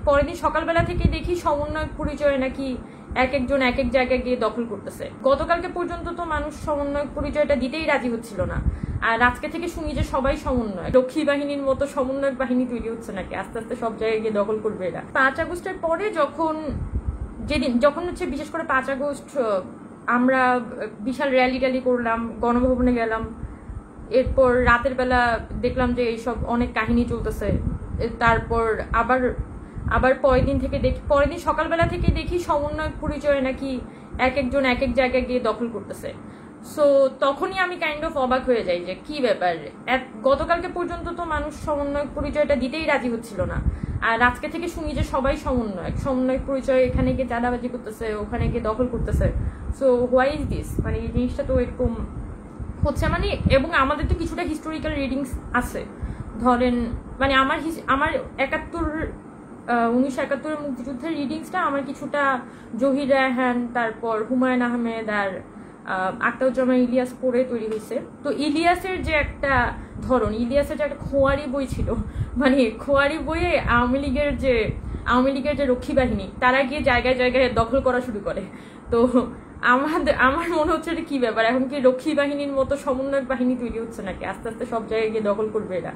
পরের দিন সকালবেলা থেকে দেখি সমন্বয়ক পরিচয় নাকি এক একজন এক এক জায়গায় গিয়ে দখল করতেছে। গতকালকে পর্যন্ত তো মানুষ সমন্বয়ক পরিচয়টা দিতেই রাজি হচ্ছিল না, আর আজকে থেকে শুনি যে সবাই সমন্বয়, রক্ষী বাহিনীর মতো সমন্বয়ক বাহিনী তৈরি হচ্ছে নাকি, আস্তে আস্তে সব জায়গায় গিয়ে দখল করবে এরা। 5 আগস্টের পরে যখন হচ্ছে বিশেষ করে 5 আগস্ট আমরা বিশাল র্যালি ট্যালি করলাম, গণভবনে গেলাম, এরপর রাতের বেলা দেখলাম যে এইসব অনেক কাহিনী চলতেছে। তারপর আবার পরের দিন সকালবেলা থেকে দেখি সমন্বয়ক পরিচয় নাকি এক একজন এক এক জায়গায় গিয়ে দখল করতেছে। সো তখনই আমি কাইন্ড অফ অবাক হয়ে যাই যে কি ব্যাপার, গতকালকে পর্যন্ত তো মানুষ সমন্বয়ক পরিচয়টা দিতেই রাজি হচ্ছিল না, আর আজকে থেকে শুনি যে সবাই সমন্বয়ক পরিচয়, এখানে গিয়ে চাঁদাবাজি করতেছে, ওখানে গিয়ে দখল করতেছে। So why is this? মানে এই জিনিসটা তো এরকম হচ্ছে, মানে এবং আমাদের তো কিছুটা হিস্টোরিক্যাল রিডিংস আছে। ধরেন মানে আমার 1971 মুক্তিযুদ্ধের রিডিংসটা আমার কিছুটা জহির রায়হান, তারপর হুমায়ুন আহমেদ আর আখতারুজ্জামান ইলিয়াস পড়ে তৈরি হয়েছে। তো ইলিয়াসের যে একটা খোয়ারি বই ছিল, মানে খোয়ারি বইয়ে আওয়ামী লীগের যে রক্ষী বাহিনী তারা গিয়ে জায়গায় জায়গায় দখল করা শুরু করে। তো আমার মনে হচ্ছে কি ব্যাপার, এখন কি রক্ষী বাহিনীর মতো সমন্বয়ক বাহিনী তৈরি হচ্ছে নাকি, আস্তে আস্তে সব জায়গায় গিয়ে দখল করবে এরা।